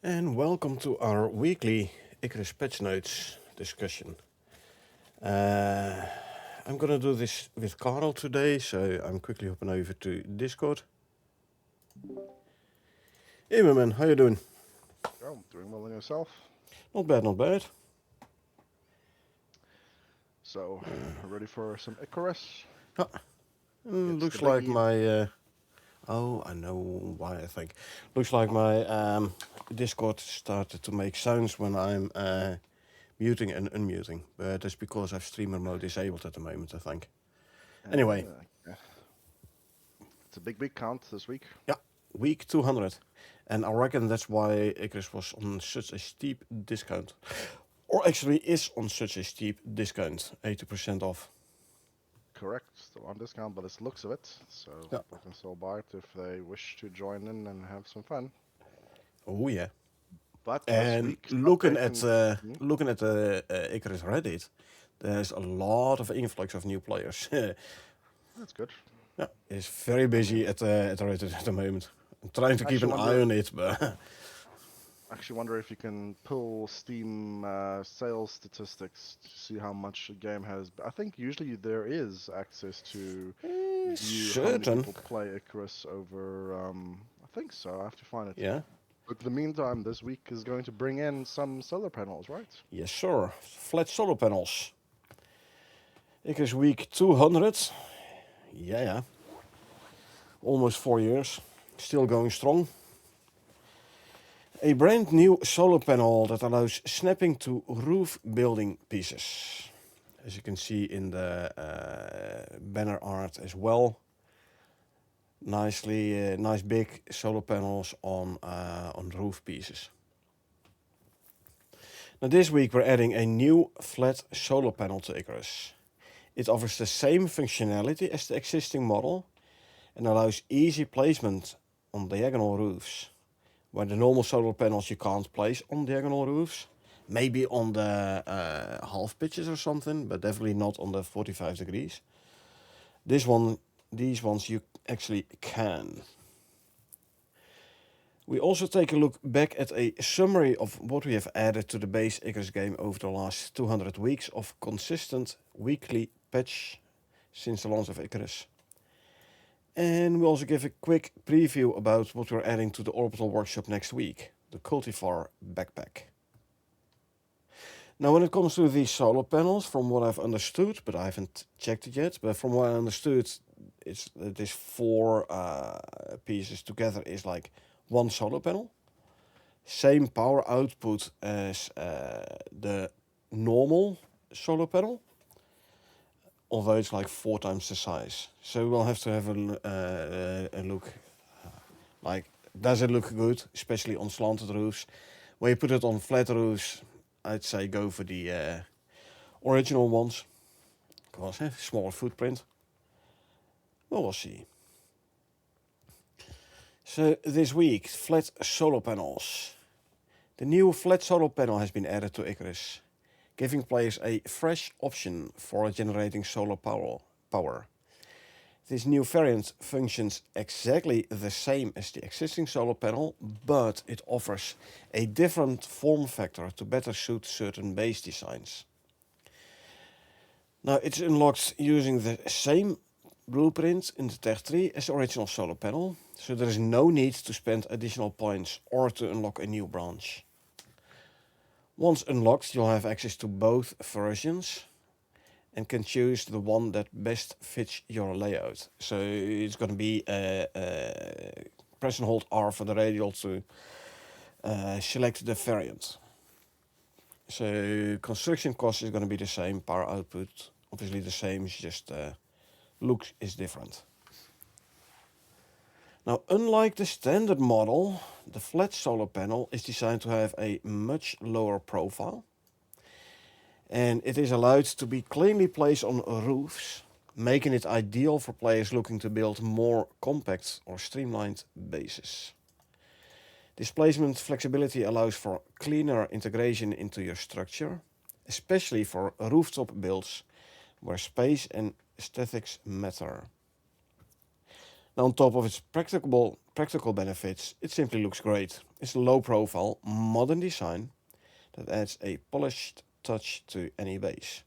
And welcome to our weekly Icarus PatchNotes discussion. I'm gonna do this with Carl today, so I'm quickly hopping over to Discord. Hey, my man, how you doing? Oh, doing well in yourself. Not bad, not bad. So, ready for some Icarus? Ah, It's the looks like biggie. my... oh, I know why I think. Looks like my Discord started to make sounds when I'm muting and unmuting. But that's because I have streamer mode disabled at the moment, I think. Anyway. Yeah. It's a big count this week. Yeah, week 200. And I reckon that's why Icarus was on such a steep discount. Or actually is on such a steep discount, 80% off. Correct, still on discount, but it's looks of it. So Yeah. people can still buy it if they wish to join in and have some fun. Oh yeah. But this And week's looking at update the Icarus Reddit, there's a lot of influx of new players. that's good. Yeah, it's very I mean, busy at the Reddit at the moment. I'm trying to I keep actually an eye wonder. on it, but Actually, wonder if you can pull Steam sales statistics to see how much a game has. I think usually there is access to view how many certain. people play Icarus over. I think so. I have to find it. Yeah. But in the meantime, this week is going to bring in some solar panels, right? Yes, sir. Flat solar panels. Icarus week 200. Yeah. Almost 4 years. Still going strong. A brand new solar panel that allows snapping to roof building pieces. As you can see in the banner art as well. Nice big solar panels on roof pieces. Now this week we're adding a new flat solar panel to Icarus. It offers the same functionality as the existing model and allows easy placement on diagonal roofs, where the normal solar panels you can't place on diagonal roofs. Maybe on the half pitches or something, but definitely not on the 45 degrees. These ones you actually can. We also take a look back at a summary of what we have added to the base Icarus game over the last 200 weeks of consistent weekly patch since the launch of Icarus. And we also give a quick preview about what we're adding to the Orbital Workshop next week, the Cultivar Backpack. Now when it comes to these solar panels, from what I've understood, but I haven't checked it yet, but from what I understood, this four pieces together is like one solar panel. Same power output as the normal solar panel, although it's like 4 times the size. So we'll have to have a look. Like, does it look good, especially on slanted roofs? When you put it on flat roofs, I'd say go for the original ones, because smaller footprint. Well, we'll see. So this week, flat solar panels. The new flat solar panel has been added to Icarus, giving players a fresh option for generating solar power. This new variant functions exactly the same as the existing solar panel, but it offers a different form factor to better suit certain base designs. Now it's unlocked using the same blueprint in the Tech 3 as the original solar panel, so there is no need to spend additional points or to unlock a new branch. Once unlocked, you'll have access to both versions and can choose the one that best fits your layout. So it's going to be press and hold R for the radial to select the variant. So construction cost is going to be the same, power output obviously the same, it's just looks is different. Now, unlike the standard model, the flat solar panel is designed to have a much lower profile, and it is allowed to be cleanly placed on roofs, making it ideal for players looking to build more compact or streamlined bases. Displacement flexibility allows for cleaner integration into your structure, especially for rooftop builds where space and aesthetics matter. Now, on top of its practical benefits, it simply looks great. It's a low profile, modern design that adds a polished touch to any base.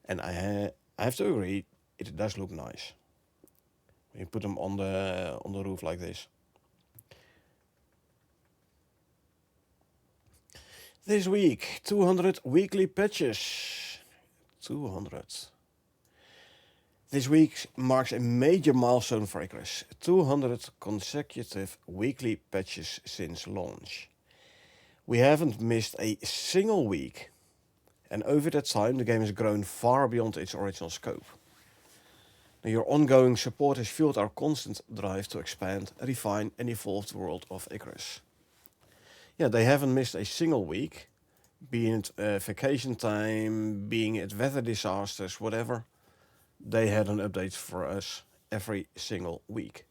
And I have to agree, it does look nice. You put them on the roof like this. This week, 200 weekly patches. 200. This week marks a major milestone for Icarus. 200 consecutive weekly patches since launch. We haven't missed a single week. And over that time, the game has grown far beyond its original scope. Now, your ongoing support has fueled our constant drive to expand, refine, and evolve the world of Icarus. Yeah, they haven't missed a single week, be it vacation time, being it weather disasters, whatever. They had an update for us every single week.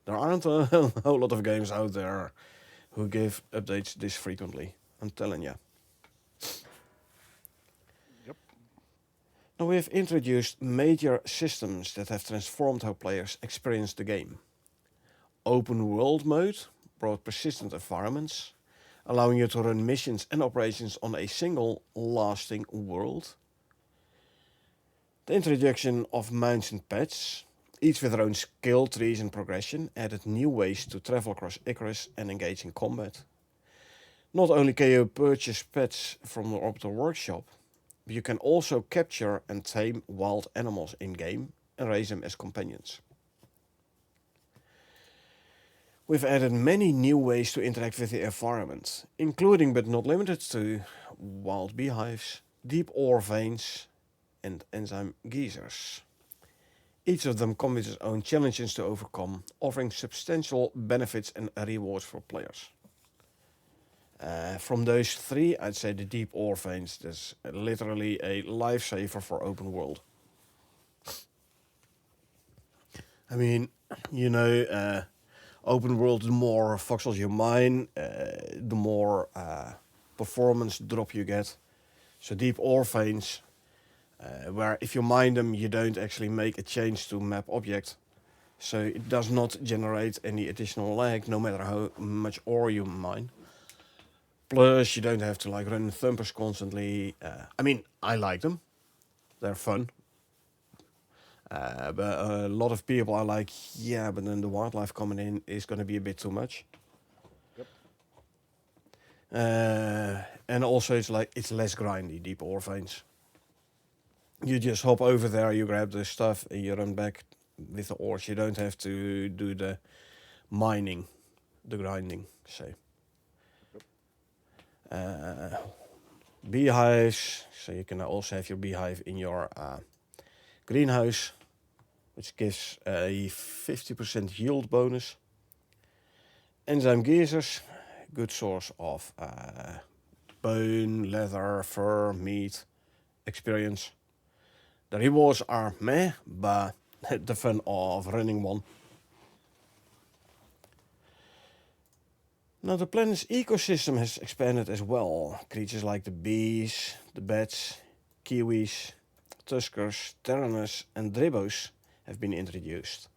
There aren't a whole lot of games out there who give updates this frequently. I'm telling you. Yep. Now we have introduced major systems that have transformed how players experience the game. Open world mode brought persistent environments, allowing you to run missions and operations on a single lasting world. The introduction of mountain pets, each with their own skill trees and progression, added new ways to travel across Icarus and engage in combat. Not only can you purchase pets from the Orbital Workshop, but you can also capture and tame wild animals in-game and raise them as companions. We've added many new ways to interact with the environment, including but not limited to wild beehives, deep ore veins, and enzyme geysers. Each of them come with its own challenges to overcome, offering substantial benefits and rewards for players. From those three, I'd say the deep ore veins is literally a lifesaver for open world. I mean, open world, the more voxels you mine, the more performance drop you get. So deep ore veins, where if you mine them, you don't actually make a change to map object. So it does not generate any additional lag, no matter how much ore you mine. Plus, you don't have to run thumpers constantly. I like them; they're fun. But a lot of people are like, yeah, but then the wildlife coming in is going to be a bit too much. Yep. And also, it's less grindy, deep ore veins. You just hop over there, you grab the stuff, and you run back with the ores. You don't have to do the mining, the grinding, say. Beehives, so you can also have your beehive in your greenhouse, which gives a 50% yield bonus. Enzyme geysers, good source of bone, leather, fur, meat, experience. The rewards are meh, but the fun of running one. Now the planet's ecosystem has expanded as well. Creatures like the bees, the bats, kiwis, tuskers, terranus and dribbos have been introduced,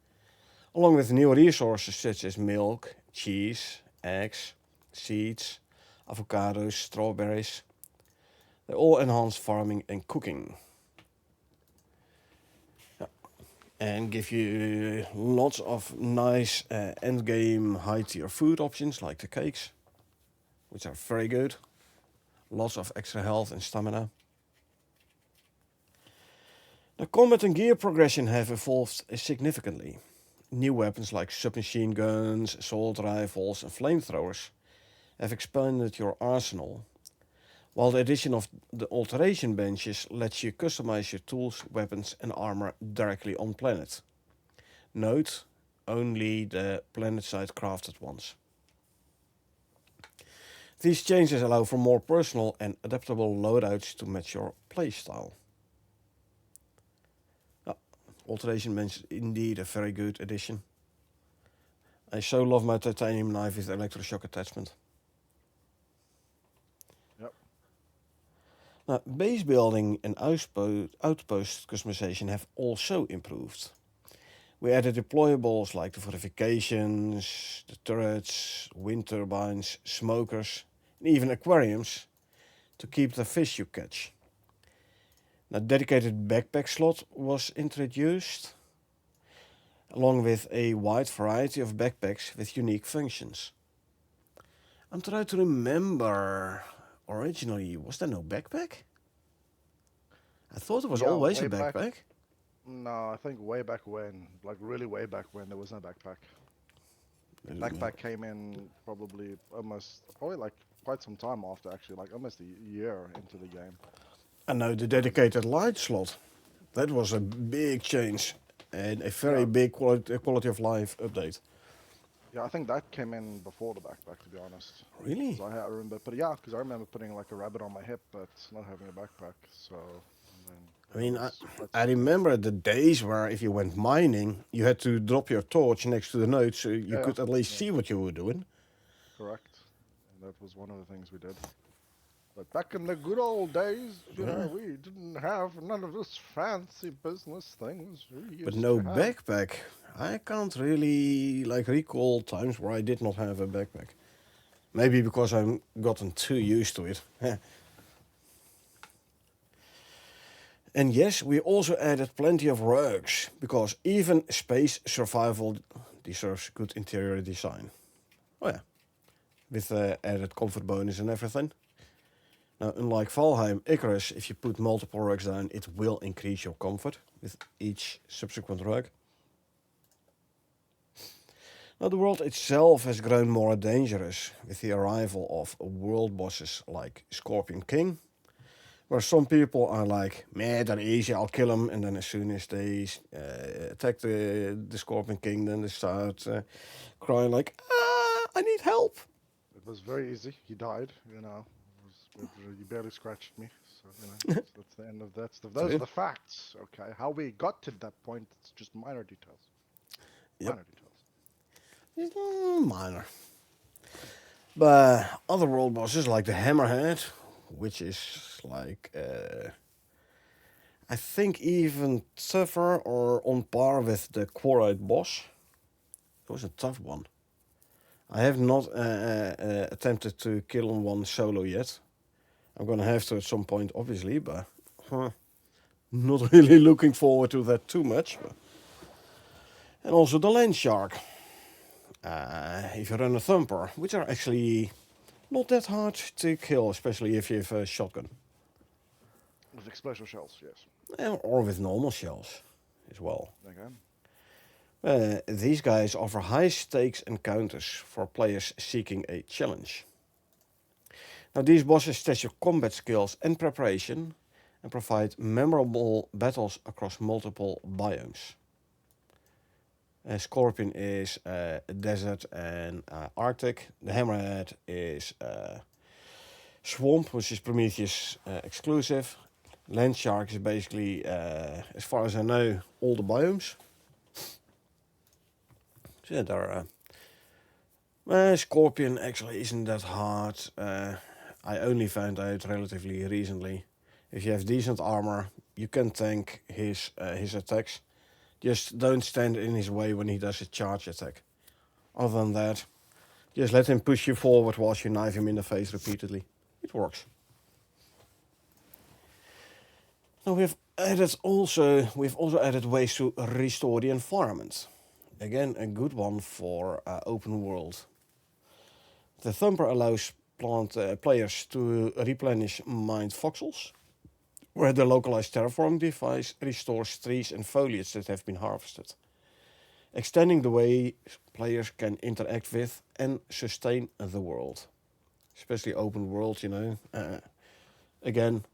along with new resources such as milk, cheese, eggs, seeds, avocados, strawberries. They all enhance farming and cooking. And give you lots of nice endgame high-tier food options like the cakes, which are very good. Lots of extra health and stamina. The combat and gear progression have evolved significantly. New weapons like submachine guns, assault rifles and flamethrowers have expanded your arsenal, while the addition of the alteration benches lets you customize your tools, weapons and armor directly on planet. Note, only the planet-side crafted ones. These changes allow for more personal and adaptable loadouts to match your playstyle. Alteration bench is indeed a very good addition. I so love my titanium knife with electroshock attachment. Now, base building and outpost customization have also improved. We added deployables like the fortifications, the turrets, wind turbines, smokers, and even aquariums to keep the fish you catch. A dedicated backpack slot was introduced, along with a wide variety of backpacks with unique functions. I'm trying to remember, originally, was there no backpack? I thought it was Yeah, always way a back. backpack. No, I think way back when, like really way back when, there was no backpack. I don't know. Backpack came in probably like quite some time after, actually, like almost a year into the game. And now the dedicated light slot. That was a big change and a very Yeah, big quality of life update. yeah, I think that came in before the backpack, to be honest. Really? Because I remember, but yeah, because I remember putting like a rabbit on my hip, but not having a backpack. So, and then I that mean, was I remember the days where if you went mining, you had to drop your torch next to the node so you yeah, could at least yeah, see what you were doing. correct. And that was one of the things we did. But back in the good old days, we didn't have none of this fancy business things. We But used no to have. backpack. I can't really recall times where I did not have a backpack. Maybe because I've gotten too used to it. And yes, we also added plenty of rugs, because even space survival deserves good interior design. Oh yeah, with added comfort bonus and everything. Now, unlike Valheim, Icarus, if you put multiple rugs down, it will increase your comfort with each subsequent rug. Now, the world itself has grown more dangerous with the arrival of world bosses like Scorpion King, where some people are like, man, they're easy, I'll kill them, and then as soon as they attack the Scorpion King, then they start crying like, I need help. It was very easy. He died. You barely scratched me. So that's the end of that stuff. Those are True. the facts. Okay, how we got to that point, it's just minor details. Yep. Minor details. Minor. But other world bosses like the Hammerhead, which is like, I think even tougher or on par with the Quarite boss. It was a tough one. I have not attempted to kill one solo yet. I'm gonna have to at some point, obviously, but not really looking forward to that too much. And also the land shark. If you run a thumper, which are actually not that hard to kill, especially if you have a shotgun. With explosive shells, yes. Or with normal shells as well. Okay. These guys offer high stakes encounters for players seeking a challenge. Now, these bosses test your combat skills and preparation and provide memorable battles across multiple biomes. Scorpion is desert and Arctic. The Hammerhead is swamp, which is Prometheus exclusive. Land Shark is basically, as far as I know, all the biomes. So yeah, there are... Scorpion actually isn't that hard. I only found out relatively recently. If you have decent armor, you can tank his attacks. Just don't stand in his way when he does a charge attack. Other than that, just let him push you forward whilst you knife him in the face repeatedly. It works. Now we've also added ways to restore the environment. Again, a good one for open world. The Thumper allows players to replenish mined voxels, where the localized terraforming device restores trees and foliage that have been harvested, extending the way players can interact with and sustain the world. Especially open world, again,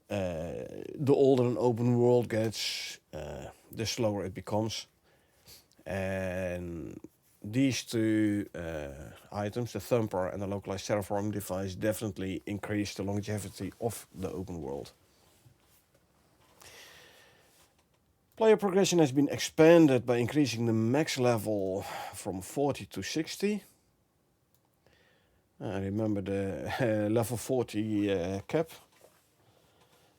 the older an open world gets, the slower it becomes. And these two items, the Thumper and the localized terraforming device, definitely increase the longevity of the open world. Player progression has been expanded by increasing the max level from 40 to 60. I remember the level 40 cap.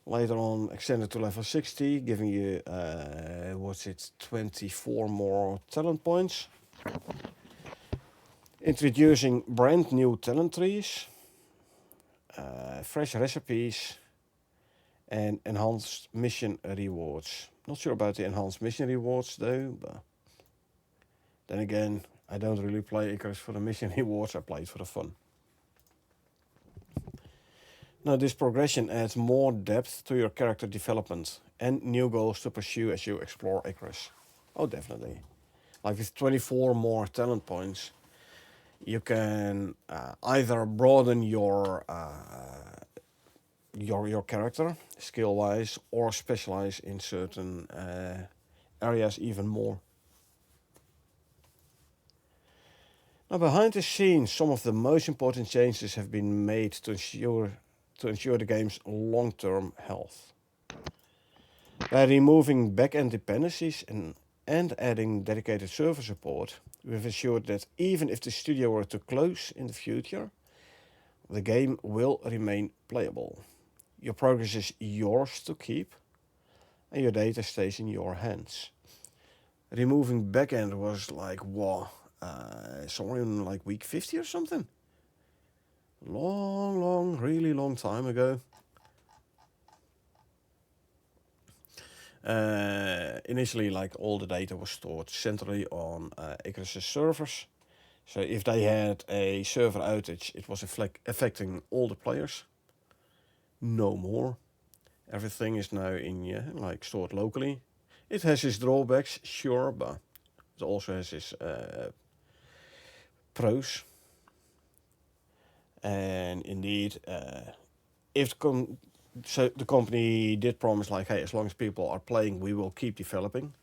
Later on, extended to level 60, giving you, 24 more talent points. Introducing brand new talent trees, fresh recipes, and enhanced mission rewards. Not sure about the enhanced mission rewards though, but then again, I don't really play Icarus for the mission rewards, I play it for the fun. Now this progression adds more depth to your character development and new goals to pursue as you explore Icarus. Oh, definitely. Like with 24 more talent points, you can either broaden your character skill-wise or specialize in certain areas even more. Now behind the scenes, some of the most important changes have been made to ensure the game's long-term health. By removing back-end dependencies and adding dedicated server support, we've ensured that even if the studio were to close in the future, the game will remain playable. Your progress is yours to keep, and your data stays in your hands. Removing backend was like, somewhere in like week 50 or something. Really long time ago. Initially, like all the data was stored centrally on Icarus' servers. So if they had a server outage, it was affecting all the players. No more. Everything is now stored locally. It has its drawbacks, sure, but it also has its pros. And indeed, if the company did promise, like, hey, as long as people are playing, we will keep developing.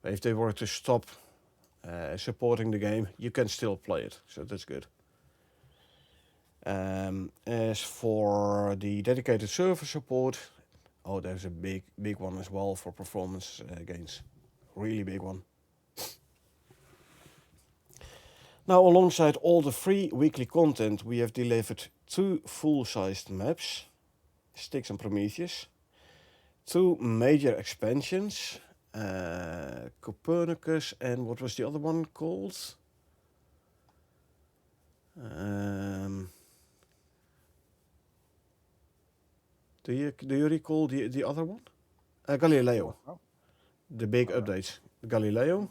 But if they were to stop supporting the game, you can still play it, so that's good. As for the dedicated server support, there's a big one as well for performance gains. Really big one. Now, alongside all the free weekly content, we have delivered 2 full-sized maps, Styx and Prometheus, 2 major expansions, Copernicus, and what was the other one called? Do you recall the other one? Galileo. Oh. The big updates. Galileo.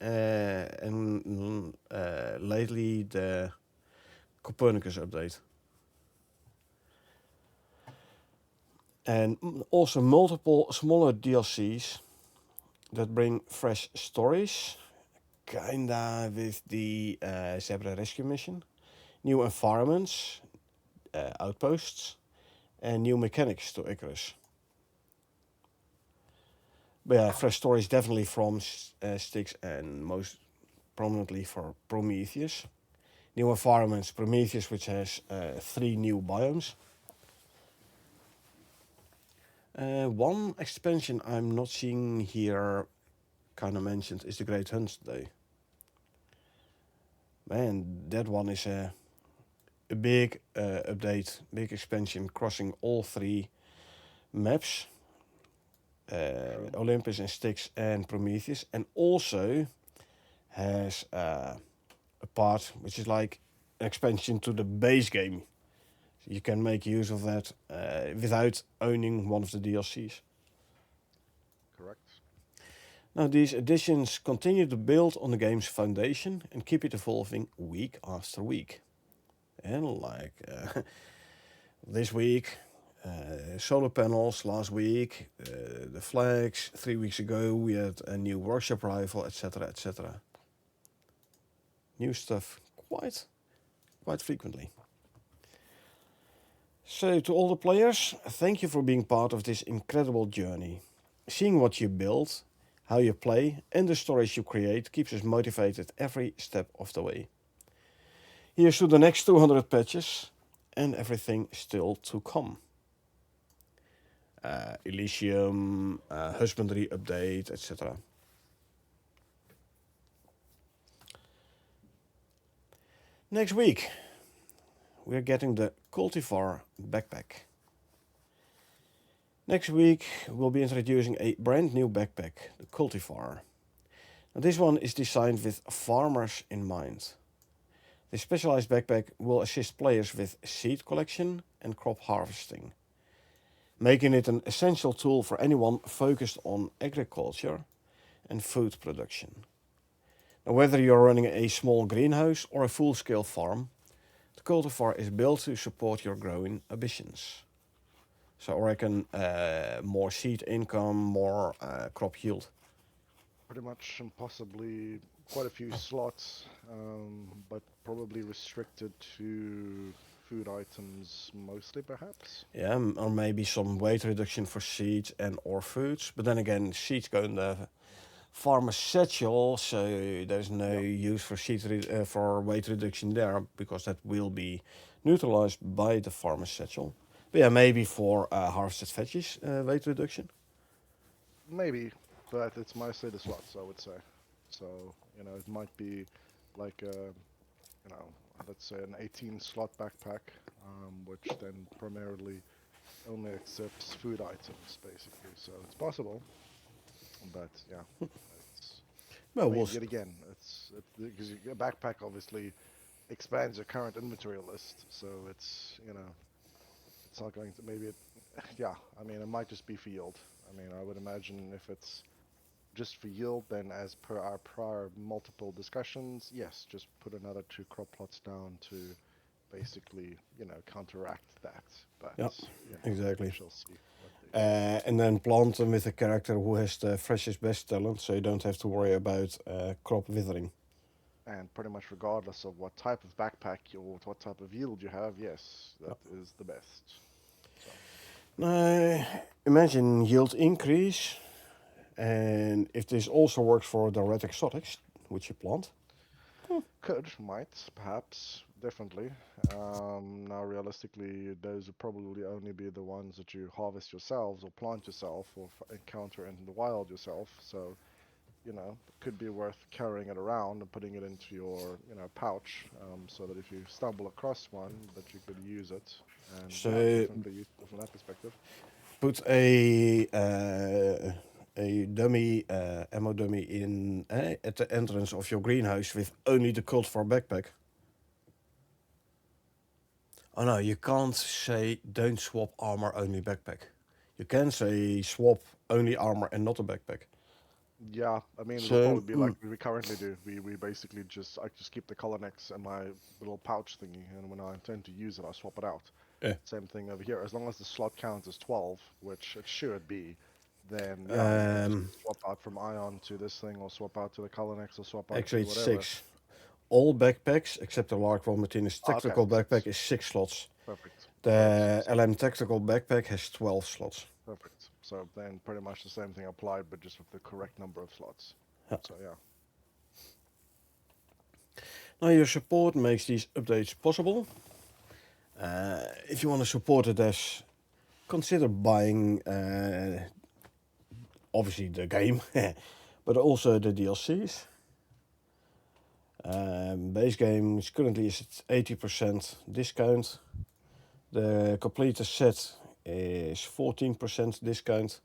And lately the Copernicus update. And also multiple smaller DLCs that bring fresh stories, kinda with the Zebra rescue mission, new environments, outposts, and new mechanics to Icarus. But yeah, fresh stories definitely from Styx and most prominently for Prometheus. New environments, Prometheus, which has 3 new biomes. One expansion I'm not seeing here kind of mentioned is the Great Hunt Day. Man, that one is a big update, big expansion crossing all 3 maps. Olympus and Styx and Prometheus, and also has a part which is like an expansion to the base game. So you can make use of that without owning one of the DLCs. Correct. Now these additions continue to build on the game's foundation and keep it evolving week after week. And like this week, solar panels last week, the flags 3 weeks ago, we had a new workshop rifle, etc., etc. New stuff quite frequently. So to all the players, thank you for being part of this incredible journey. Seeing what you build, how you play, and the stories you create keeps us motivated every step of the way. Here's to the next 200 patches and everything still to come. Elysium, husbandry update, etc. Next week, we're getting the Cultivar backpack. Next week, we'll be introducing a brand new backpack, the Cultivar. Now, this one is designed with farmers in mind. This specialized backpack will assist players with seed collection and crop harvesting, making it an essential tool for anyone focused on agriculture and food production. Now, whether you're running a small greenhouse or a full-scale farm, the cultivar is built to support your growing ambitions. So I reckon more seed income, more crop yield. Pretty much, and possibly quite a few slots, but probably restricted to food items mostly, perhaps. Yeah, or maybe some weight reduction for seeds and or foods. But then again, seeds go in the farmer's satchel, so there's no use for for weight reduction there because that will be neutralized by the farmer's satchel. But yeah, maybe for harvested veggies, weight reduction. Maybe, but it's mostly the slots, I would say. So, it might be like let's say an 18 slot backpack, which then primarily only accepts food items, basically. So it's possible, but yeah, it's. Well, Yet again, it's because a backpack obviously expands your current inventory list, so it's not going to maybe it. Yeah, I mean, it might just be for yield. I mean, I would imagine if it's just for yield, then as per our prior multiple discussions, yes, just put another 2 crop plots down to basically, counteract that. But yeah, exactly. we shall see. What And then plant them with a character who has the freshest best talent, so you don't have to worry about crop withering. and pretty much regardless of what type of backpack or what type of yield you have, yes, that is the best. So. Imagine yield increase, and if this also works for the red exotics, which you plant. Might, perhaps, definitely. Now, realistically, those would probably only be the ones that you harvest yourselves or plant yourself or encounter in the wild yourself. So, it could be worth carrying it around and putting it into your, pouch, so that if you stumble across one, that you could use it. And So definitely useful from that perspective. put a dummy ammo dummy in at the entrance of your greenhouse with only the cultivar backpack. Oh no, you can't say don't swap armor only backpack. You can say swap only armor and not a backpack. Yeah, I mean, it'll So probably be like we currently do. We basically I just keep the Colonex in my little pouch thingy, and when I intend to use it, I swap it out. yeah. Same thing over here. As long as the slot count is 12, which it should be, then yeah, you can just swap out from Ion to this thing, or swap out to the Colonex, or swap out Actually, to it's whatever. 6. All backpacks except the Lark One Martinez Okay, tactical backpack 6. is 6 slots. Perfect. The LM tactical backpack has 12 slots. Perfect. So then pretty much the same thing applied, but just with the correct number of slots. Yeah. So yeah. Now your support makes these updates possible. If you want to support the devs, consider buying obviously the game, but also the DLCs. Base game is currently at 80% discount. The completed set is 14% discount.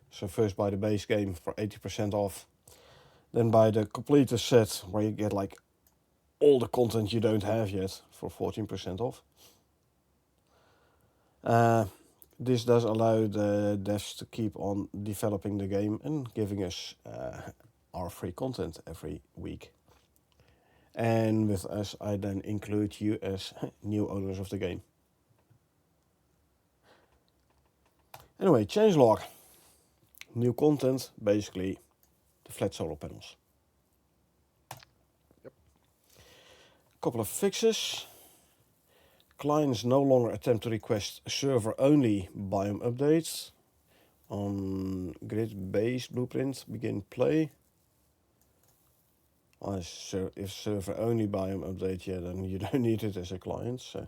So first buy the base game for 80% off. Then buy the completed set where you get like all the content you don't have yet for 14% off. This does allow the devs to keep on developing the game and giving us our free content every week. And with us, I then include you as new owners of the game. Anyway, changelog. New content, basically the flat solar panels. Yep. Couple of fixes. Clients no longer attempt to request server-only biome updates. On grid-based blueprint, begin play. If server-only biome update, yeah, then you don't need it as a client. So.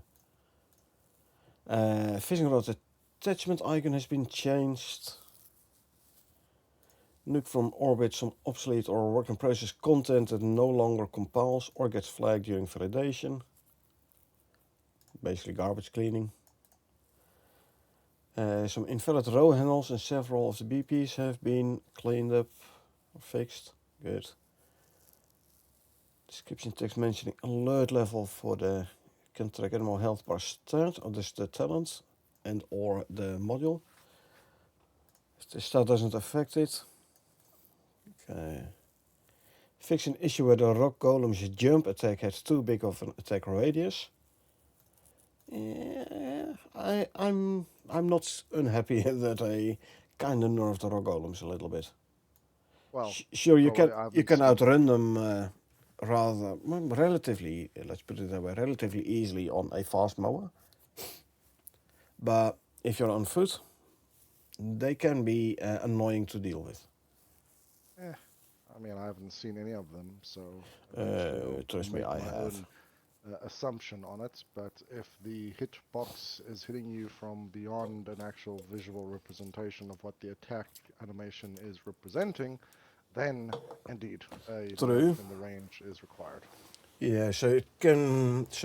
Fishing rod attachment icon has been changed. Nuke from orbit some obsolete or work in process content that no longer compiles or gets flagged during validation. Basically garbage cleaning. Some invalid row handles and several of the BPs have been cleaned up or fixed. Good. Description text mentioning alert level for the can track animal health bar start, or this the talent and or the module. If the start doesn't affect it. Okay. Fix an issue where the rock golem's jump attack has too big of an attack radius. Yeah, I'm not unhappy that I kind of nerfed the rock golems a little bit. Well, Sure, probably I you haven't can seen. outrun them relatively, let's put it that way, relatively easily on a fast mower. But if you're on foot, they can be annoying to deal with. Eh, I mean, I haven't seen any of them, so eventually I'll Trust me, make I my have. own assumption on it. But if the hitbox is hitting you from beyond an actual visual representation of what the attack animation is representing, then indeed a True. nerf in the range is required. Yeah, so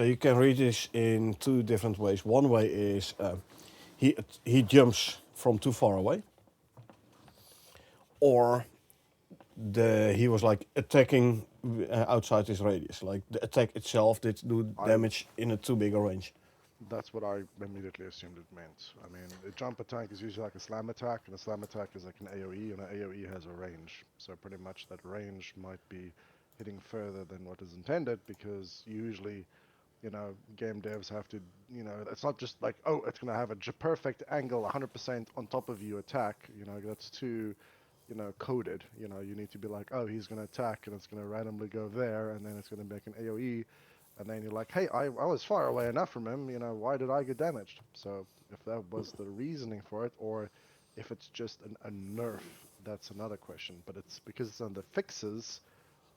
you can read this in two different ways. One way is he jumps from too far away, or he was like attacking outside his radius. Like the attack itself did do I damage in a too big a range. That's what I immediately assumed it meant. I mean, a jump attack is usually like a slam attack, and a slam attack is like an AoE, and an AoE has a range. So pretty much that range might be hitting further than what is intended, because usually, game devs have to, it's not just like, oh, it's going to have a perfect angle, 100% on top of you attack. That's too, coded. You need to be like, oh, he's going to attack, and it's going to randomly go there, and then it's going to make an AoE. And then you're like, hey, I was far away enough from him, why did I get damaged? So if that was the reasoning for it, or if it's just a nerf, that's another question. But it's because it's under fixes,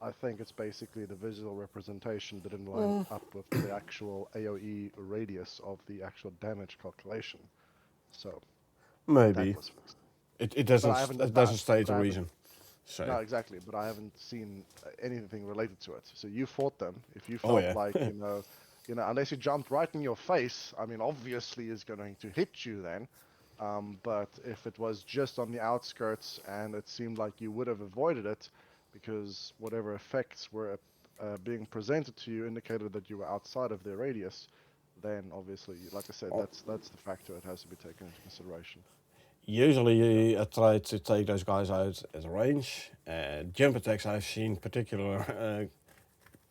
I think it's basically the visual representation didn't line up with the actual AoE radius of the actual damage calculation. So that Maybe was fixed. it But I haven't, doesn't state but the I haven't reason. So No, exactly, but I haven't seen anything related to it. So you fought them. If you oh felt yeah. like, unless he jumped right in your face, I mean, obviously is going to hit you then. But if it was just on the outskirts and it seemed like you would have avoided it because whatever effects were being presented to you indicated that you were outside of their radius, then obviously, like I said, Oh, that's the factor that has to be taken into consideration. usually I try to take those guys out at a range. Jump attacks I've seen particular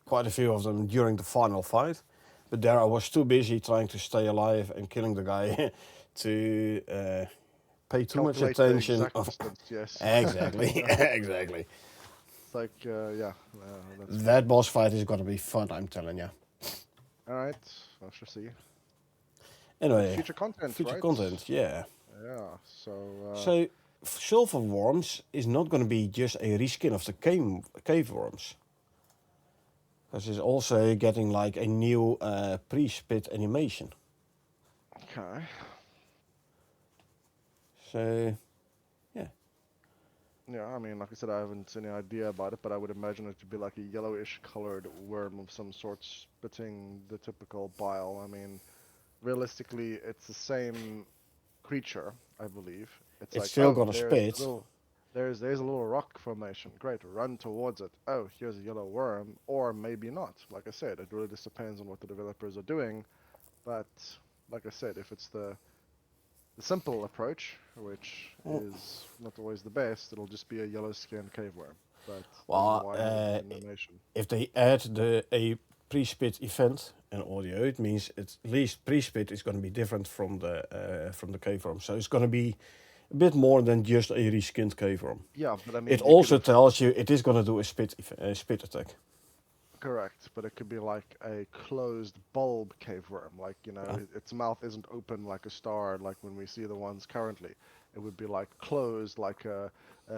quite a few of them during the final fight. But there I was too busy trying to stay alive and killing the guy to pay too much Calculate the attention. exact distance, yes. Exactly, Yeah. exactly. It's like, yeah, that's fair. That boss fight is gonna be fun, I'm telling you. All right, I shall see. But Anyway, future content, future right? content, yeah. Yeah. So, So, Silver Worms is not gonna be just a reskin of the cave worms. Because it's also getting like a new pre-spit animation. okay. So, yeah. Yeah, I mean, like I said, I haven't any idea about it, but I would imagine it to be like a yellowish colored worm of some sort spitting the typical bile. I mean, realistically, it's the same creature, I believe. It's It's like, still oh, gonna spit. there's a little rock formation. Great, run towards it. Oh, here's a yellow worm, or maybe not. Like I said, it really just depends on what the developers are doing. But like I said, if it's the simple approach, which Oh, is not always the best, it'll just be a yellow skinned cave worm. But then well, why have an animation? if they add a pre-spit event and audio, it means at least pre-spit is going to be different from the cave worm. So it's going to be a bit more than just a reskinned cave worm. Yeah, but I It mean, you could also have tells you it is going to do a spit attack. correct, but it could be like a closed bulb cave worm. Like, Uh, its mouth isn't open like a star, like when we see the ones currently. It would be like closed, like a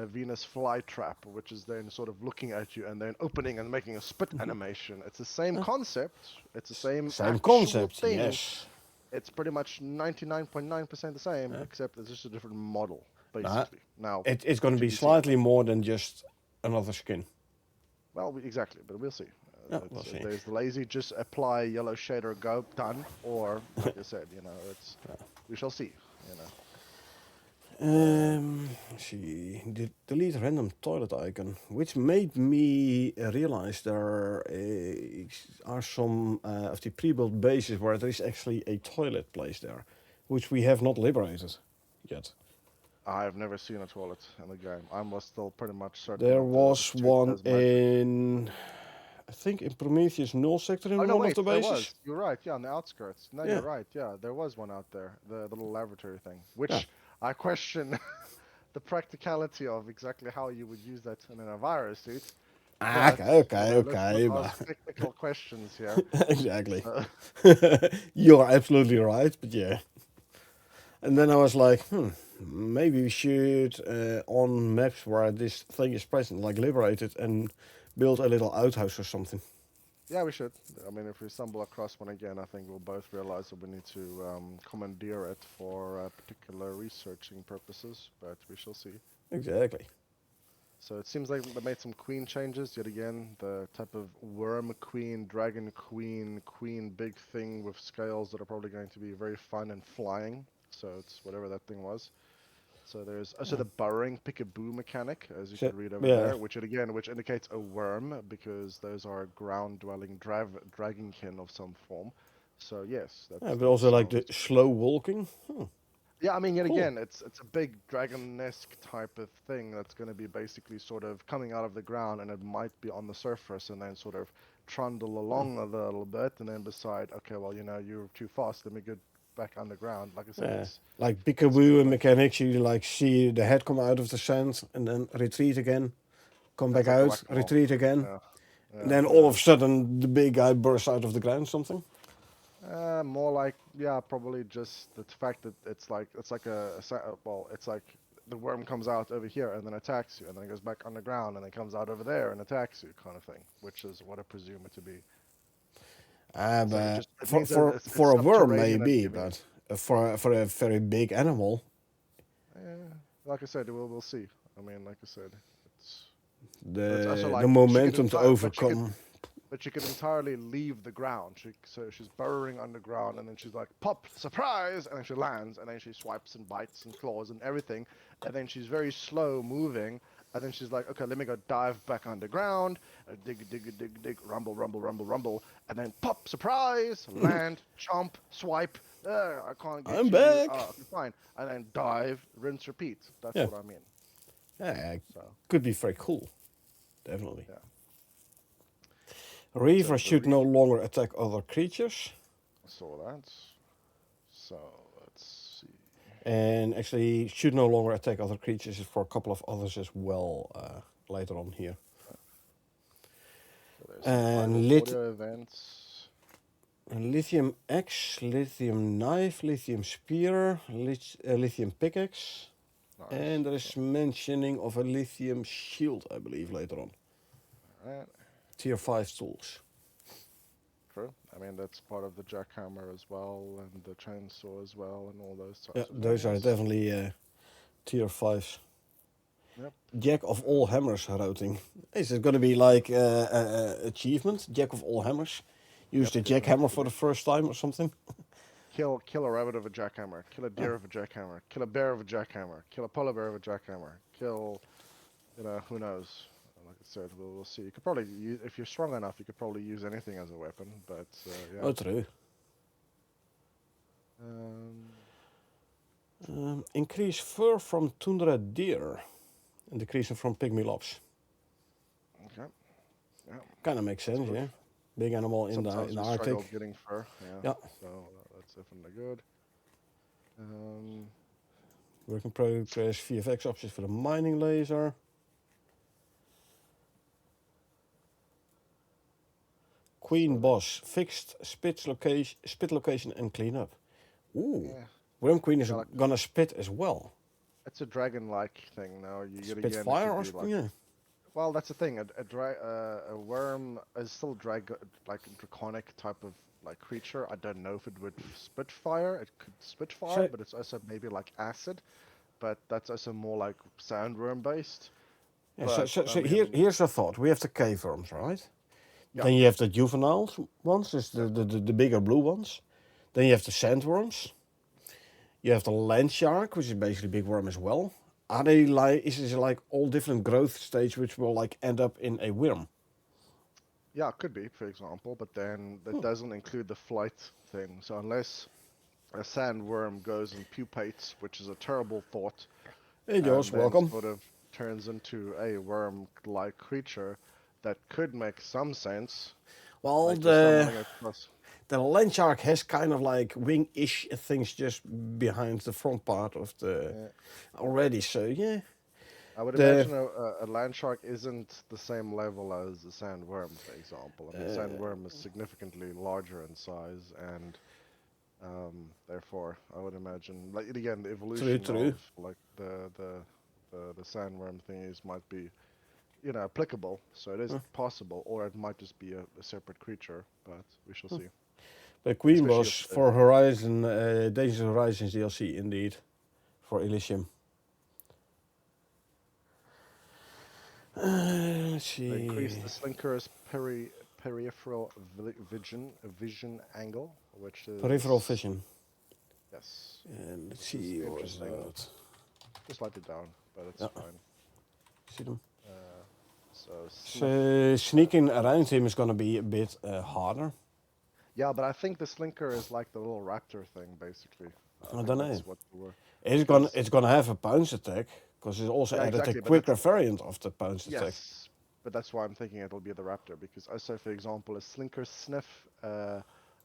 Venus flytrap, which is then sort of looking at you and then opening and making a spit animation. It's the same concept. It's the same Same actual concept, thing. yes. It's pretty much 99.9% the same, Uh, except it's just a different model, nah, basically. Now, it's going to to be be seen. slightly more than just another skin. Well, exactly, but we'll see. Yeah, we'll see. There's the lazy, just apply yellow shader, go done, or like I said, we shall see. Let's see. Delete random toilet icon, which made me realize there are some of the pre-built bases where there is actually a toilet placed there, which we have not liberated yet. I've never seen a toilet in the game. I was still pretty much certain There that the was suit one has magic. in, I think, in Prometheus null sector Oh in no, one of wait, the there bases. was. You're right. Yeah, on the outskirts. No, Yeah, you're right. Yeah, there was one out there. The little laboratory thing, yeah. which I question the practicality of exactly how you would use that in a virus suit. Ah, But okay, you okay, know, let's not okay, but ask technical questions here. exactly. So, You're absolutely right, but yeah. And then I was like, maybe we should, on maps where this thing is present, like liberate it and build a little outhouse or something. yeah, we should. I mean, if we stumble across one again, I think we'll both realize that we need to commandeer it for particular researching purposes. But we shall see. Exactly. So it seems like they made some queen changes yet again. The type of worm queen, dragon queen, queen big thing with scales that are probably going to be very fun and flying. So it's whatever that thing was. So there's also Yeah. the burrowing peekaboo mechanic, as you So, could read over yeah. there, which indicates a worm because those are ground-dwelling dragonkin of some form. So yes, Yeah, that but also like the sounds. slow walking. Yeah, I mean, yet Cool. again, it's a big dragon-esque type of thing that's going to be basically sort of coming out of the ground, and it might be on the surface, and then sort of trundle Yeah. along a little bit, and then decide, okay, well, you know, you're too fast. Let me get back underground. Like I said, Yeah. it's Like it's kind Peekaboo of and like mechanics, you like see the head come out of the sand and then retreat again, come it's back like out, whack-a-mole. retreat again, Yeah, and yeah, then all yeah. of a sudden the big guy bursts out of the ground. Something. More like, yeah, probably just the fact that it's like well, it's like the worm comes out over here and then attacks you, and then it goes back underground and then comes out over there and attacks you, kind of thing, which is what I presume it to be. It's like But it for means that for it's for a worm subterranean maybe, activity. but for a very big animal, Yeah, like I said, we'll see. I mean, like I said, it's but it's also the like she could momentum to entire, overcome. but she could entirely leave the ground. So she's burrowing underground, and then she's like, pop, surprise, and then she lands, and then she swipes and bites and claws and everything, and then she's very slow moving, and then she's like, okay, let me go dive back underground, dig, dig, dig, dig, rumble, rumble, rumble, rumble, and then pop, surprise, land, chomp, swipe, I can't get I'm you, back. okay, fine, and then dive, rinse, repeat. That's Yeah, what I mean. yeah, So, could be very cool. Definitely. yeah. So Reaver the should no longer attack other creatures, I saw that. So let's see. and actually should no longer attack other creatures for a couple of others as well later on here. So there's some idle And audio events. lithium axe, lithium knife, lithium spear, lithium pickaxe, Nice. and there is mentioning of a lithium shield, I believe, later on. Alright. Tier 5 tools. True. I mean, that's part of the jackhammer as well, and the chainsaw as well, and all those Yeah, types of those are things. definitely tier 5s. Yep. Jack of all hammers routing. Is it going to be like achievement? Jack of all hammers? Use Yep. the It needs jackhammer to for be. the first time or something? Kill a rabbit with a jackhammer. Kill a Oh, deer with a jackhammer. Kill a bear with a jackhammer. Kill a polar bear with a jackhammer. Kill, who knows? Like I said, we'll see. You could probably use, if you're strong enough, you could probably use anything as a weapon. But yeah. oh, true. Um, Increase fur from tundra deer and decrease it from pygmy lobs. okay. Yeah. Kind of makes That's sense, good. yeah. Big animal in Sometimes the we Arctic. struggle getting fur, yeah. Yeah. So that's definitely good. Um, Work in progress VFX options for the mining laser. Queen so boss fixed spit location and clean up. Ooh, yeah, Worm Queen is yeah, like gonna spit as well. it's a dragon-like thing. Now you get Spit again, it fire could or be something? like, Yeah. well, that's the thing. A worm is still like a draconic type of like creature. I don't know if it would spit fire. It could spit fire, So but it's also maybe like acid. But that's also more like sandworm based. yeah, But I so mean, here's a thought. We have the cave worms, right? yeah, Then you have the juvenile ones, is yeah, the bigger blue ones. Then you have the sandworms. You have the land shark, which is basically big worm as well. Are they like? Is it like all different growth stage, which will like end up in a worm? Yeah, it could be, for example, but then that doesn't include the flight thing. So unless a sandworm goes and pupates, which is a terrible thought, Hey, and Josh, then welcome. sort of turns into a worm-like creature, that could make some sense. Well, Like you're stumbling across. the land shark has kind of like wing-ish things just behind the front part of the Yeah. already. So yeah, I would the imagine a land shark isn't the same level as a sandworm, for example. I mean, sandworm is significantly larger in size, and therefore, I would imagine, like again, the evolution true. of like the sandworm thingies might be, applicable. So it is possible, or it might just be a separate creature, but we shall see. The Queen Especially Boss for Horizon, Dangerous Horizons DLC indeed, for Elysium. Let's see. increase the slinker's peripheral vision angle, which is Peripheral vision. Yes. And let's This see is what is interesting. that. Just slightly down, but it's Yeah. fine. See them. So sneaking around him is gonna be a bit harder. yeah, but I think the slinker is like the little raptor thing, basically. I think don't know. that's what the word. It's gonna have a pounce attack because it's also Yeah, added exactly, a but that's quicker variant of the pounce attack. yes, but that's why I'm thinking it'll be the raptor because also, for example, a slinker sniff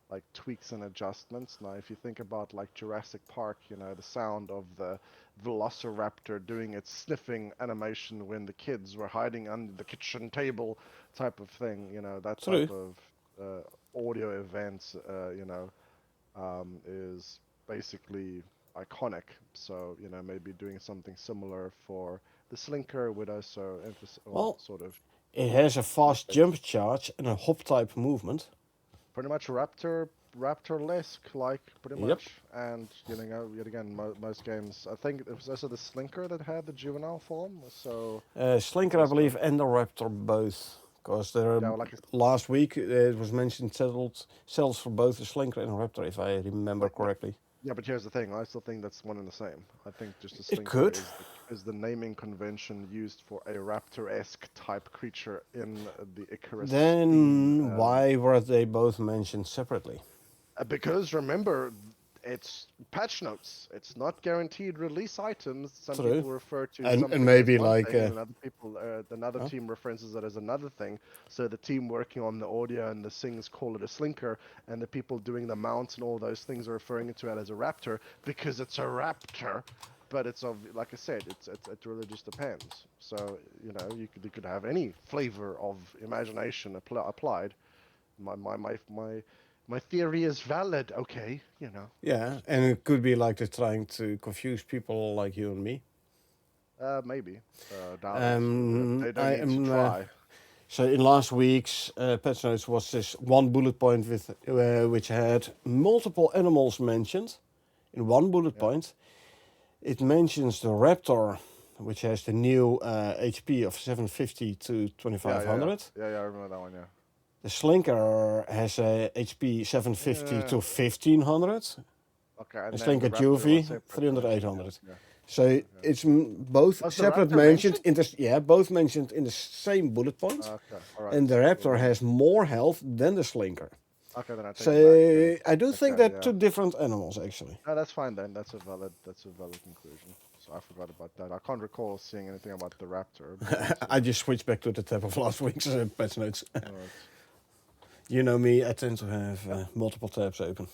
like tweaks and adjustments. Now, if you think about like Jurassic Park, the sound of the velociraptor doing its sniffing animation when the kids were hiding under the kitchen table type of thing, that True. type of audio events, is basically iconic. So, maybe doing something similar for the slinker would also emphasize, Well, sort of it has a fast it's jump charge and a hop type movement. pretty much raptor-esque, like pretty Yep. much. And yet again, most games. I think it was also the slinker that had the juvenile form. So Slinker, I believe, and the Raptor both. Because last week it was mentioned cells for both the Slinker and the Raptor, if I remember correctly. yeah, but here's the thing. I still think that's one and the same. I think just the It slinker could. is the naming convention used for a raptor-esque type creature in the Icarus. Then why were they both mentioned separately? Because remember, it's patch notes. It's not guaranteed release items. Some True. people refer to And something maybe as one like, thing, and another team references it as another thing. So the team working on the audio and the sings call it a slinker, and the people doing the mounts and all those things are referring to it as a raptor because it's a raptor. But it's like I said, it really just depends. So you could have any flavor of imagination applied. My theory is valid, okay, Yeah, and it could be like they're trying to confuse people like you and me. Maybe. Doubt it. They don't need to try. So in last week's PatchNotes was this one bullet point with which had multiple animals mentioned in one bullet point. It mentions the Raptor, which has the new HP of 750 to 2500. Yeah, I remember that one, yeah. The Slinker has a HP 750 to 1500. Okay, And then Slinker the Raptor Juvie was separate, 300 yeah, 800. yeah. So it's both Was the separate Raptor mentioned mentioned? in the both mentioned in the same bullet point. Okay, all right. And the Raptor has more health than the Slinker. Okay, then I take So it back. I do think they're two different animals actually. No, that's fine then. That's a valid conclusion. So I forgot about that. I can't recall seeing anything about the Raptor. I just switched back to the tab of last week's patch notes. Right. You know me, I tend to have multiple tabs open.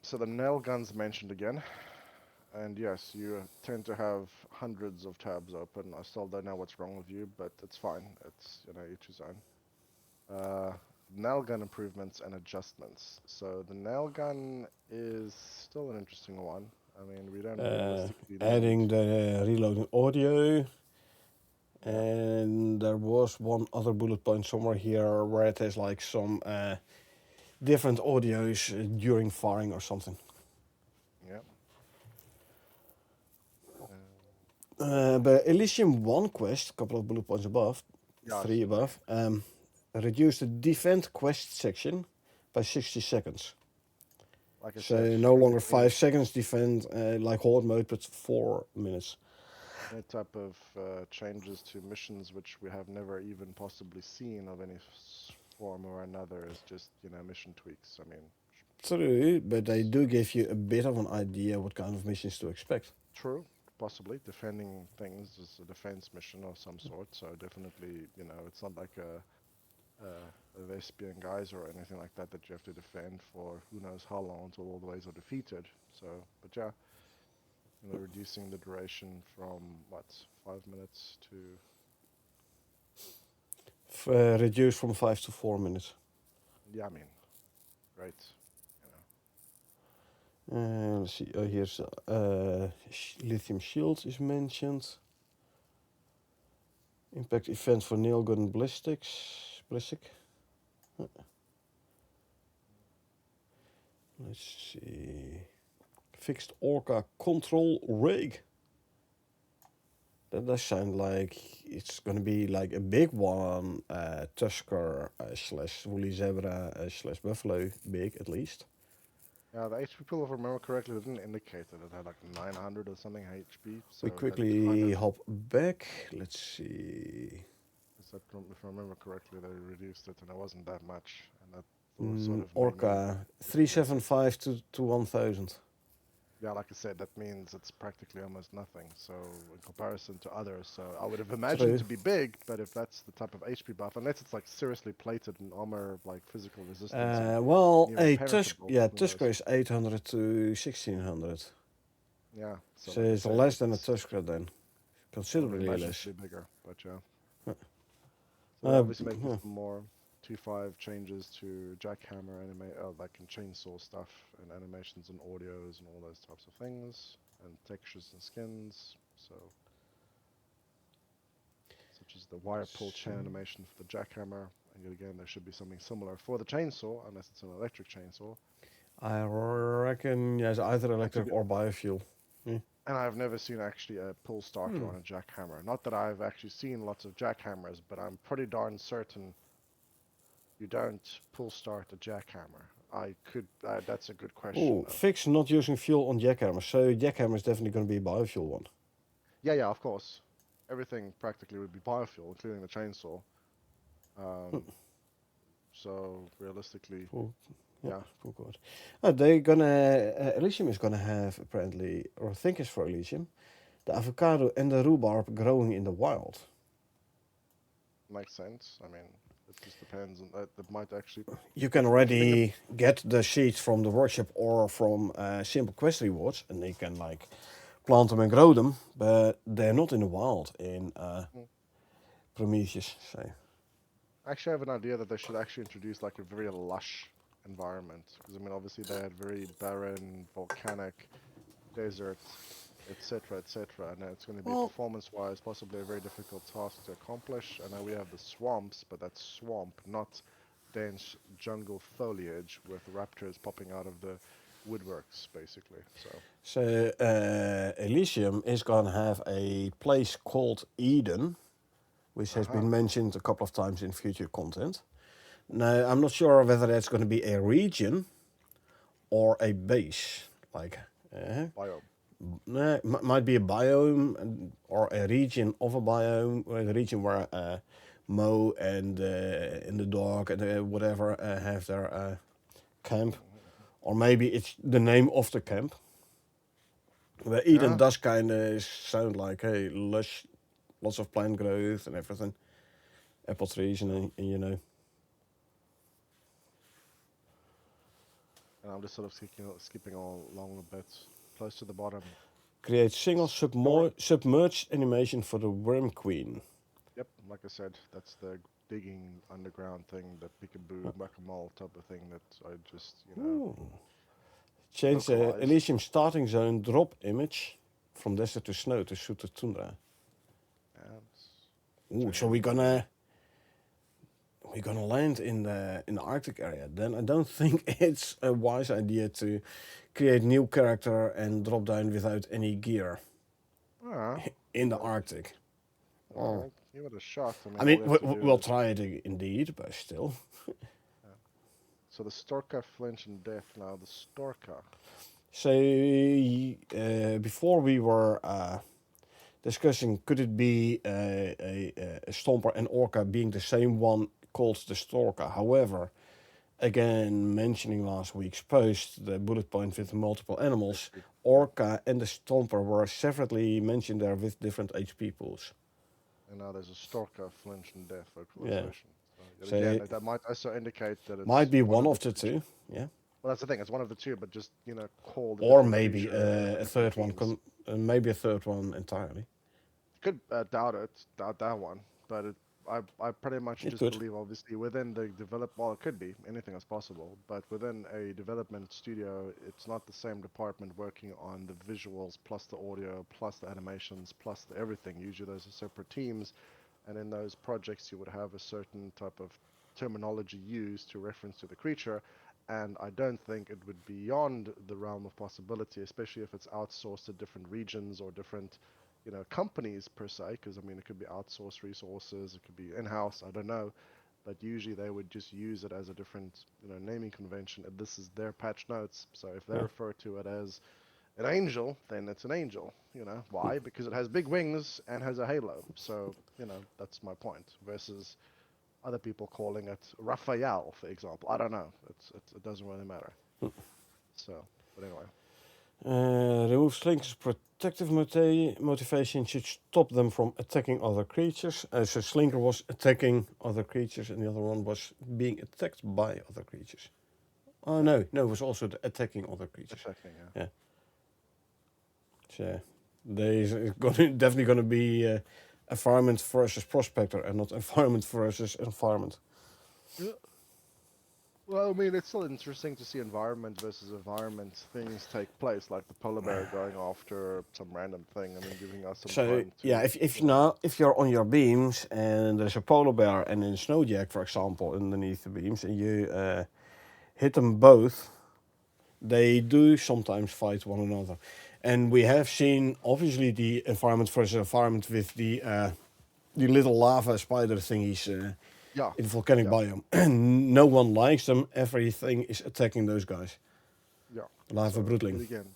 So the nail gun's mentioned again. And yes, you tend to have hundreds of tabs open. I still don't know what's wrong with you, but it's fine. It's, each his own. Nail gun improvements and adjustments. So the nail gun is still an interesting one. I mean, we don't realistically adding the reloading audio. And there was one other bullet point somewhere here where it has like some different audios during firing or something. Yeah. The Elysium 1 quest, a couple of bullet points above, Yeah, 3 above, reduced the defend quest section by 60 seconds. Like I said, So no longer anything, 5 seconds defend like horde mode, but 4 minutes. any type of changes to missions which we have never even possibly seen of any form or another is just, mission tweaks. I mean, True, but they it's do give you a bit of an idea what kind of missions to expect. true, possibly. Defending things is a defense mission of some sort, so definitely, it's not like a Vespian guys or anything like that that you have to defend for who knows how long until all the ways are defeated. So, but yeah, reducing the duration from what, 5 minutes to Reduced from 5 to 4 minutes. yeah, I mean, great. Let's see. Oh, here's lithium shields is mentioned. Impact event for nail gun ballistics. Ballistic. Let's see. Fixed Orca control rig. That does sound like it's gonna be like a big one. Tusker slash woolly zebra slash buffalo big at least. Yeah, the HP pool, if I remember correctly, they didn't indicate that it had like 900 or something HP. So We that kind quickly of, hop back. Let's see. if I remember correctly, they reduced it, and it wasn't that much, and that was sort of made me Orca dismiss it. 375 to 1000. Yeah, like I said, that means it's practically almost nothing. So in comparison to others, so I would have imagined True. to be big, but if that's the type of HP buff, unless it's like seriously plated in armor, like physical resistance and Well, near a impenetrable, who Tusker knows? is 800 to 1600. Yeah, so So like I it's said, less than a it's Tusker then. I would Considerably imagine it to less. be bigger, but yeah. Huh. So they're obviously making Huh. some more 2.5 changes to jackhammer like in chainsaw stuff and animations and audios and all those types of things and textures and skins. So such as the wire pull chain animation for the jackhammer, and yet again there should be something similar for the chainsaw unless it's an electric chainsaw. I reckon yes, either And to electric be or biofuel. Yeah. and I've never seen actually a pull starter Hmm. on a jackhammer. Not that I've actually seen lots of jackhammers, but I'm pretty darn certain you don't pull start a jackhammer. I could. That's a good question Oh, though. fix not using fuel on jackhammer. So jackhammer is definitely going to be a biofuel one. Yeah, of course. Everything practically would be biofuel, including the chainsaw. Hmm. So realistically, Cool. yeah. Cool, good. They're gonna Elysium is gonna have apparently, or I think it's for Elysium, the avocado and the rhubarb growing in the wild. Makes sense. I mean, it just depends on that. That might actually. You can If you think of, already get the seeds from the workshop or from simple quest rewards, and they can like plant them and grow them, but they're not in the wild in mm, Prometheus. So actually, I have an idea that they should actually introduce like a very lush environment. Because I mean, obviously they had very barren, volcanic, desert, etc., etc. And it's going to be well, performance-wise possibly a very difficult task to accomplish. I know we have the swamps, but that's swamp, not dense jungle foliage with raptors popping out of the woodworks, basically. so Elysium is gonna have a place called Eden, which has Aha, been mentioned a couple of times in future content. Now, I'm not sure whether that's going to be a region or a base. Like, biome. might be a biome or a region of a biome, or a region where Mo and the dog and whatever have their camp. Or maybe it's the name of the camp. Where Eden Yeah, does kind of sound like, hey, lush, lots of plant growth and everything. Apple trees and. and I'm just sort of skipping all along a bit, close to the bottom. Create single Store. submerged animation for the Worm Queen. Yep, like I said, that's the digging underground thing, the peekaboo, whack-a-mole type of thing that I just, Ooh. Change the localized. Elysium starting zone drop image from desert to snow to suit the tundra. And Ooh, so we're gonna land in the Arctic area. Then I don't think it's a wise idea to create new character and drop down without any gear ah, in the well, Arctic. Oh. well, give it a shot. I mean, I all mean, you have to do we'll is try it indeed, but still. uh, So the Storka flinch and death. Now the Storka. So before we were discussing, could it be a Stomper and Orca being the same one called the Storka? However, again, mentioning last week's post, the bullet point with multiple animals, HP. Orca and the Stomper were separately mentioned there with different HP pools. And now there's a Storka flinch and death Yeah. vocalization. So So again, that might also indicate that it's might be one of the the two, yeah. Well, that's the thing. It's one of the two, but just call the Or different maybe creature a different third one, themes. maybe a third one entirely. Could doubt that one, but I pretty much It just could. believe obviously within the well, it could be anything is possible, but within a development studio, it's not the same department working on the visuals plus the audio plus the animations plus the everything. Usually those are separate teams, and in those projects you would have a certain type of terminology used to reference to the creature, and I don't think it would be beyond the realm of possibility, especially if it's outsourced to different regions or different companies per se, because I mean, it could be outsourced resources, it could be in-house, I don't know, but usually they would just use it as a different, naming convention, and this is their patch notes. So if they Yeah. refer to it as an angel, then it's an angel. Why? Because it has big wings and has a halo. So, that's my point. Versus other people calling it Raphael, for example. I don't know. It doesn't really matter. So, but anyway. Remove Slinker's protective motivation should stop them from attacking other creatures. So Slinker was attacking other creatures, and the other one was being attacked by other creatures. Oh Yeah. no, it was also attacking other creatures. Attacking, yeah. Yeah. So there's definitely going to be environment versus prospector, and not environment versus environment. Yeah. Well, I mean, it's still interesting to see environment versus environment things take place, like the polar bear going after some random thing. I mean, giving us some So time to. yeah, if you're on your beams and there's a polar bear and a snowjack, for example, underneath the beams, and you hit them both, they do sometimes fight one another. And we have seen obviously the environment versus environment with the little lava spider thingies Yeah, in the volcanic yeah, biome. No one likes them. Everything is attacking those guys. yeah. Lava So, but broodling. again,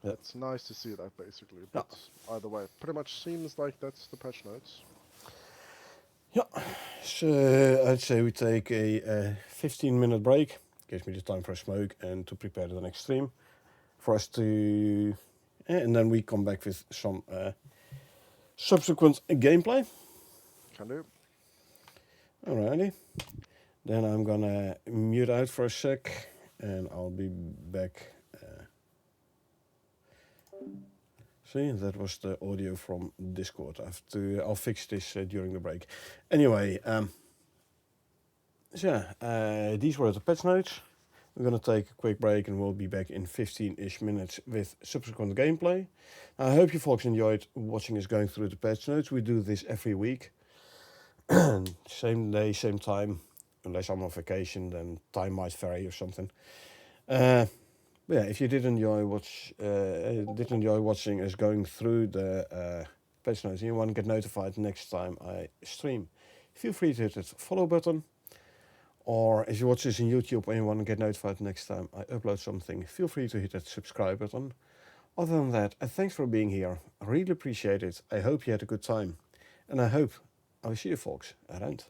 Yeah. it's nice to see that basically. Yeah. But either way, pretty much seems like that's the patch notes. Yeah. So I'd say we take a 15-minute break. Gives me the time for a smoke and to prepare the next stream. For us to... and then we come back with some subsequent gameplay. Can do. Alrighty. Then I'm gonna mute out for a sec and I'll be back. See, that was the audio from Discord. I'll fix this during the break. Anyway, so yeah, these were the patch notes. We're gonna take a quick break and we'll be back in 15-ish minutes with subsequent gameplay. I hope you folks enjoyed watching us going through the patch notes. We do this every week. Same day, same time. Unless I'm on vacation, then time might vary or something. But yeah, if you did enjoy watching us going through the patch notes and you want to get notified next time I stream, feel free to hit the follow button. Or if you watch this on YouTube and you want to get notified next time I upload something, feel free to hit that subscribe button. Other than that, thanks for being here. I really appreciate it. I hope you had a good time. And I hope I will see you folks around.